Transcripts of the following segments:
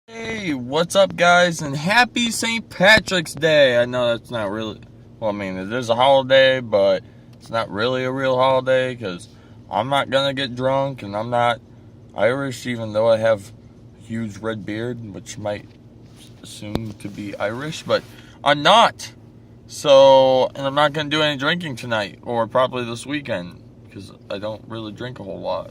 Hey, what's up, guys, and happy St. Patrick's Day. I know that's not really, well, I mean, it is a holiday, but it's not really a real holiday because I'm not gonna get drunk and I'm not Irish, even though I have a huge red beard, which might assume to be Irish, but I'm not. So, and I'm not gonna do any drinking tonight or probably this weekend because I don't really drink a whole lot.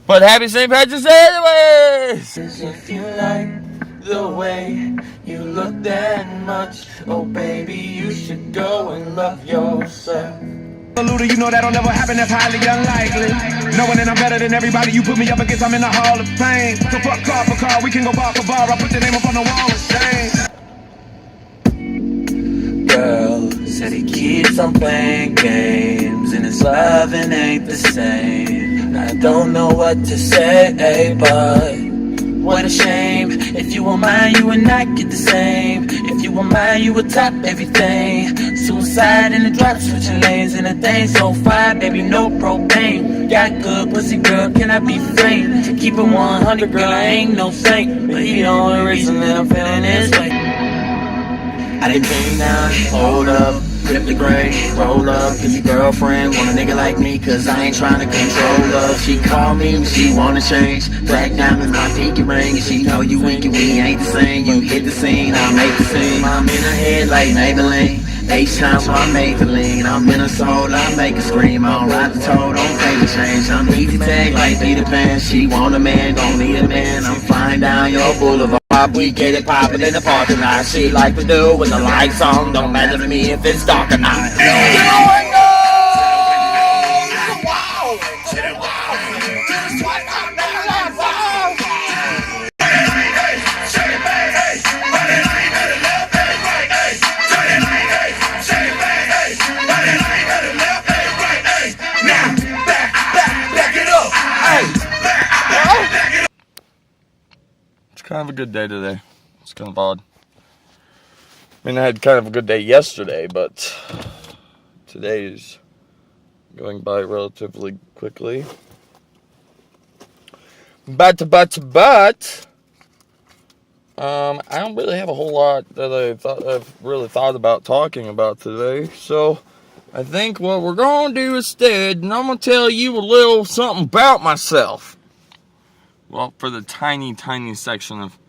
But happy St. Patrick's Day anyways! If you like the way you look that much, oh baby, you should go and love yourself. Luda, you know that'll never happen, that's highly unlikely. Knowing that I'm better than everybody you put me up against, I'm in the Hall of Fame. So fuck car for car, we can go bar for bar, I put the name up on the wall of shame. Girl said he keeps on playing games, and his loving ain't the same. I don't know what to say, but what a shame. If you were mine, you would not get the same. If you were mine, you would top everything. Suicide in the drop, switching lanes in the thing. So fire, baby, no propane. Got good pussy, girl, can I be framed? Keep it 100, girl, I ain't no saint, but he the only reason that I'm feeling this way. I done came down, hold up, flip the gray, roll up. Cause your girlfriend want a nigga like me, cause I ain't tryna control her. She call me when she wanna change. Black diamonds, my pinky ring. And she know you winky, we ain't the same. You hit the scene, I make the scene. I'm in her head like Maybelline. H-time, so I'm Maybelline. I'm in her soul, I make her scream. I don't ride the toe, don't pay the change. I'm easy tag like Peter Pan. She want a man, gon' need a man. I'm flying down your boulevard. We get it poppin' in the parking lot. She like to do with the lights on. Don't matter to me if it's dark or not. It's kind of a good day today. It's kind of odd. I mean, I had kind of a good day yesterday, but today's going by relatively quickly. But, I don't really have a whole lot that I've really thought about talking about today. So, I think what we're going to do instead, and I'm going to tell you a little something about myself. Well, for the tiny section of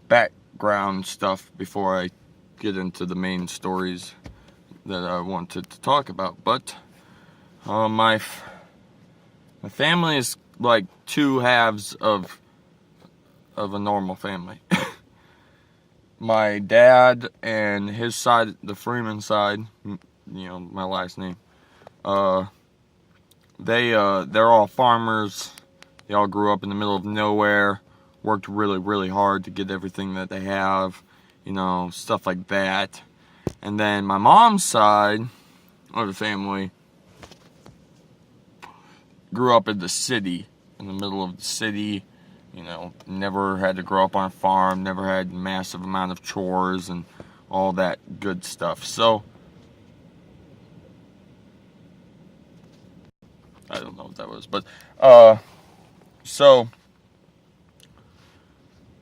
background stuff before I get into the main stories that I wanted to talk about. But my family is like two halves of a normal family. My dad and his side, the Freeman side, my last name, they're all farmers. They all grew up in the middle of nowhere, worked really hard to get everything that they have, stuff like that. And then my mom's side of the family grew up in the city, in the middle of the city, never had to grow up on a farm, never had massive amount of chores and all that good stuff. So, I don't know what that was, but, so,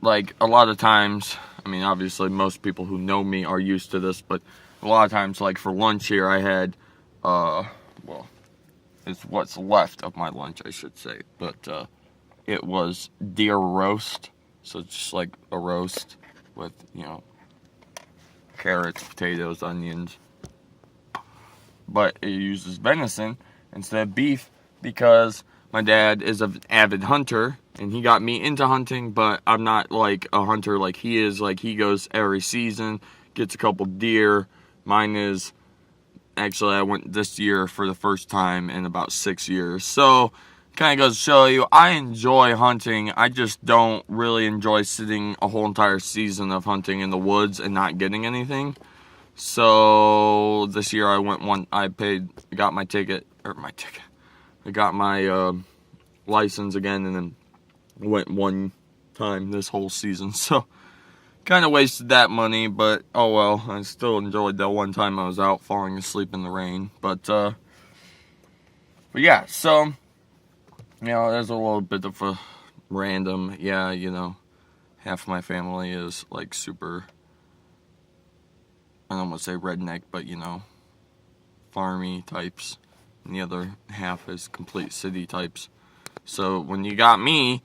like, a lot of times, I mean, obviously, most people who know me are used to this, but a lot of times, like, for lunch here, I had, it's what's left of my lunch, I should say, but, it was deer roast, so it's just like a roast with, carrots, potatoes, onions, but it uses venison instead of beef because my dad is an avid hunter, and he got me into hunting, but I'm not like a hunter like he is. Like, he goes every season, gets a couple deer. Mine is, actually, I went this year for the first time in about 6 years. So, kind of goes to show you, I enjoy hunting. I just don't really enjoy sitting a whole entire season of hunting in the woods and not getting anything. So, this year I got my I got my license again, and then went one time this whole season. So, kind of wasted that money, but oh well. I still enjoyed that one time I was out falling asleep in the rain. But yeah, so, there's a little bit of a random, half of my family is like super, I don't want to say redneck, but you know, farmy types, and the other half is complete city types. So when you got me,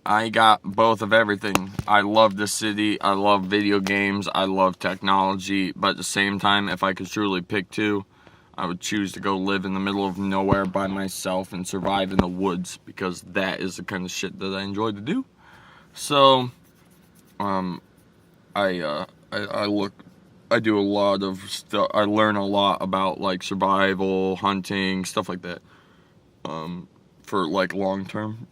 I got both of everything. I love the city, I love video games, I love technology, but at the same time, if I could truly pick two, I would choose to go live in the middle of nowhere by myself and survive in the woods, because that is the kind of shit that I enjoy to do. So, I do a lot of stuff. I learn a lot about like survival, hunting, stuff like that. For like long-term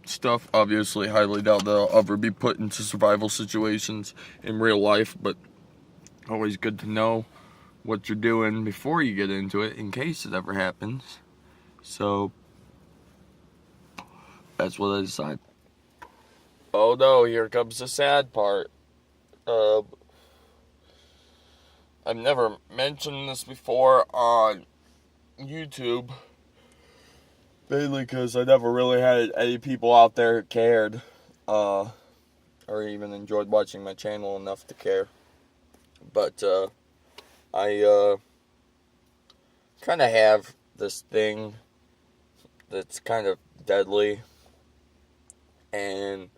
stuff. Obviously, highly doubt that I'll ever be put into survival situations in real life, but always good to know what you're doing before you get into it in case it ever happens. So that's what I decided. Oh no, here comes the sad part. I've never mentioned this before on YouTube, mainly because I never really had any people out there who cared, or even enjoyed watching my channel enough to care. But I kind of have this thing that's kind of deadly, and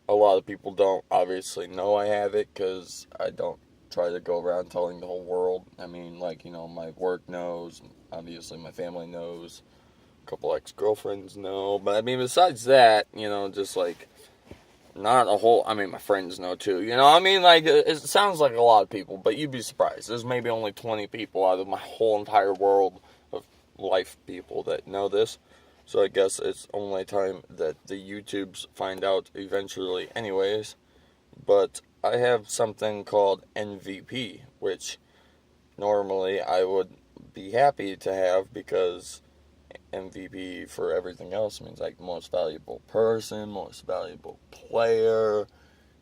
a lot of people don't obviously know I have it, because I don't try to go around telling the whole world. I mean, like, you know, my work knows, obviously my family knows, a couple ex-girlfriends know, but I mean, besides that, you know, just like, not a whole, I mean, my friends know too, you know, I mean, like, it sounds like a lot of people, but you'd be surprised. There's maybe only 20 people out of my whole entire world of life people that know this. So I guess it's only time that the YouTubes find out eventually anyways. But I have something called MVP, which normally I would be happy to have, because MVP for everything else means like most valuable person, most valuable player,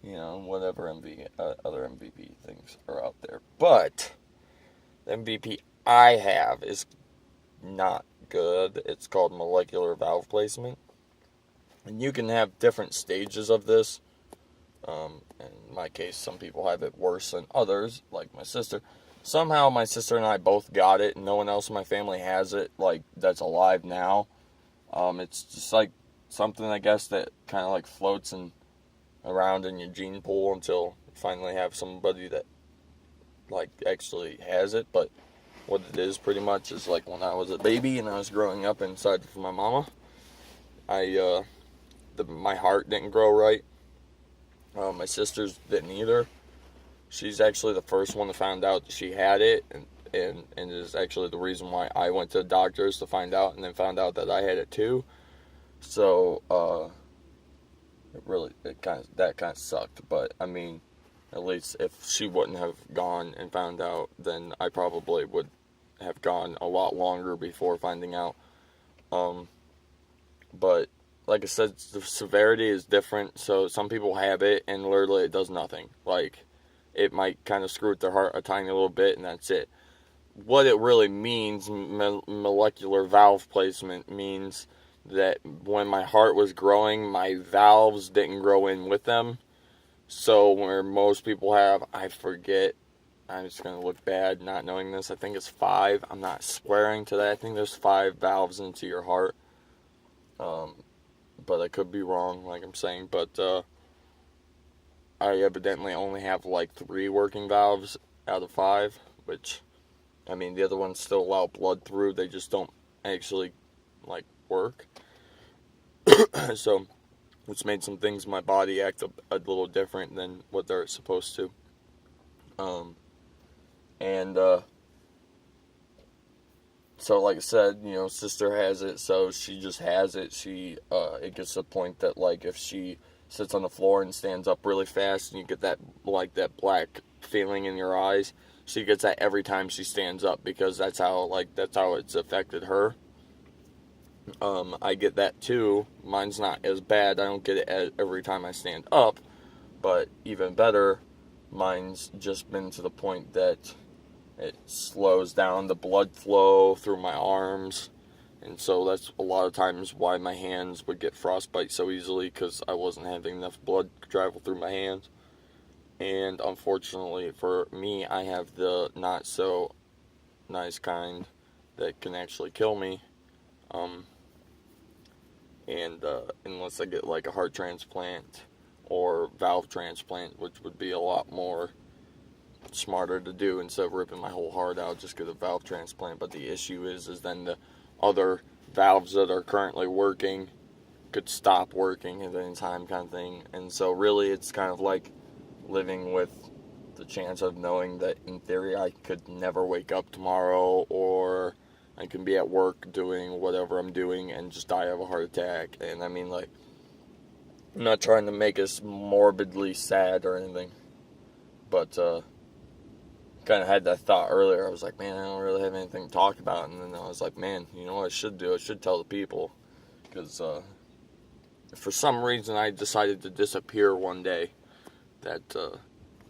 you know, whatever other MVP things are out there. But the MVP I have is not good. It's called molecular valve placement, and you can have different stages of this. In my case, some people have it worse than others, like my sister. Somehow my sister and I both got it, and no one else in my family has it, like, that's alive now. It's just like something, I guess, that kind of like floats around in your gene pool until you finally have somebody that like actually has it. But what it is pretty much is like when I was a baby and I was growing up inside of my mama, my heart didn't grow right. My sister's didn't either. She's actually the first one to find out that she had it, and is actually the reason why I went to the doctors to find out, and then found out that I had it too. So that kind of sucked. But I mean, at least if she wouldn't have gone and found out, then I probably would have gone a lot longer before finding out. But like I said, the severity is different. So some people have it and literally it does nothing. Like, it might kind of screw with their heart a tiny little bit, and that's it. What it really means, molecular valve placement, means that when my heart was growing, my valves didn't grow in with them. So where most people have, I forget, I'm just going to look bad not knowing this, I think it's 5. I'm not swearing to that. I think there's 5 valves into your heart. But I could be wrong, like I'm saying. But I evidently only have like 3 working valves out of 5, which, I mean, the other ones still allow blood through. They just don't actually like work. So it's made some things in my body act a little different than what they're supposed to. So like I said, you know, sister has it, so she just has it. It gets to the point that, like, if she sits on the floor and stands up really fast and you get that, like, that black feeling in your eyes, she gets that every time she stands up, because that's how it's affected her. I get that too. Mine's not as bad. I don't get it every time I stand up, but even better, mine's just been to the point that it slows down the blood flow through my arms, And so that's a lot of times why my hands would get frostbite so easily, because I wasn't having enough blood travel through my hands. And unfortunately for me, I have the not so nice kind that can actually kill me. Unless I get like a heart transplant or valve transplant, which would be a lot more smarter to do, instead of ripping my whole heart out, just get a valve transplant. But the issue is then the other valves that are currently working could stop working at any time, kind of thing. And so really it's kind of like living with the chance of knowing that in theory I could never wake up tomorrow, or I can be at work doing whatever I'm doing and just die of a heart attack. And I mean, like, I'm not trying to make us morbidly sad or anything, but kind of had that thought earlier. I was like, man, I don't really have anything to talk about. And then I was like, man, you know what I should do? I should tell the people, because for some reason I decided to disappear one day. That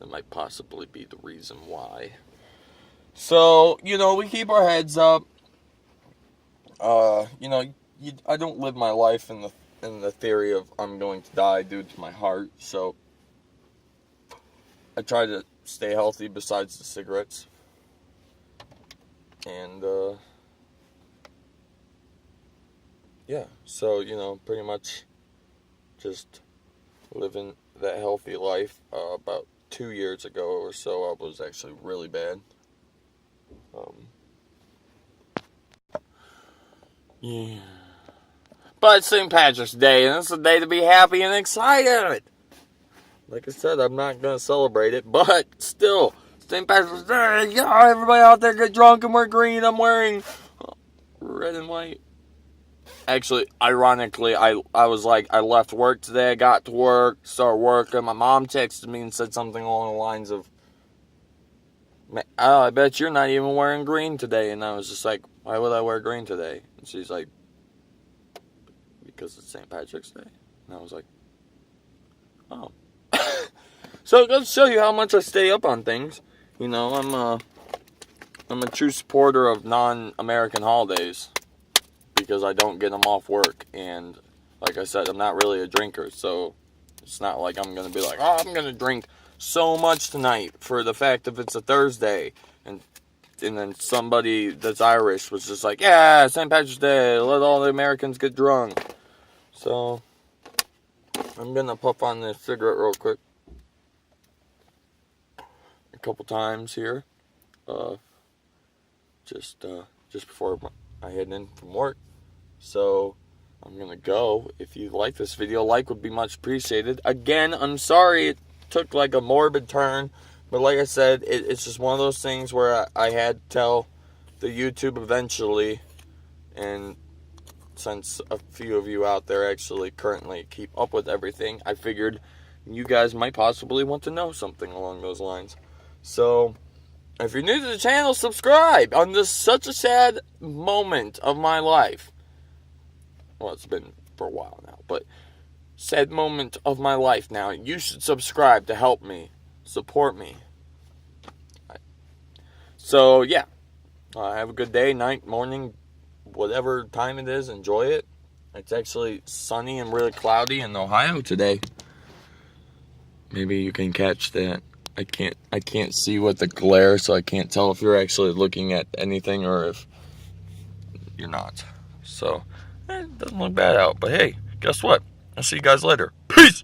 might possibly be the reason why. So, you know, we keep our heads up. You know, I don't live my life in the theory of I'm going to die due to my heart. So I try to stay healthy besides the cigarettes. And yeah, so, you know, pretty much just living that healthy life. About 2 years ago or so, I was actually really bad. Yeah. But it's St. Patrick's Day, and it's a day to be happy and excited. Like I said, I'm not going to celebrate it, but still, St. Patrick's Day, yeah, everybody out there get drunk and wear green. I'm wearing red and white. Actually, ironically, I was like, I left work today, I got to work, started working. My mom texted me and said something along the lines of, I bet you're not even wearing green today. And I was just like, why would I wear green today? And she's like, because it's St. Patrick's Day. And I was like, oh. So it goes to show you how much I stay up on things. You know, I'm a true supporter of non-American holidays, because I don't get them off work. And like I said, I'm not really a drinker, so it's not like I'm going to be like, oh, I'm going to drink so much tonight for the fact that it's a Thursday. And then somebody that's Irish was just like, yeah, St. Patrick's Day, let all the Americans get drunk. So I'm going to puff on this cigarette real quick a couple times here, just before I head in from work. So I'm gonna go. If you like this video, like would be much appreciated. Again, I'm sorry it took like a morbid turn, but like I said, it's just one of those things where I had to tell the YouTube eventually. And since a few of you out there actually currently keep up with everything, I figured you guys might possibly want to know something along those lines. So if you're new to the channel, subscribe on this such a sad moment of my life. Well, it's been for a while now, but sad moment of my life now. You should subscribe to help me, support me. So, yeah. Have a good day, night, morning, whatever time it is. Enjoy it. It's actually sunny and really cloudy in Ohio today. Maybe you can catch that. I can't see with the glare, so I can't tell if you're actually looking at anything or if you're not. So, it doesn't look bad out. But hey, guess what? I'll see you guys later. Peace!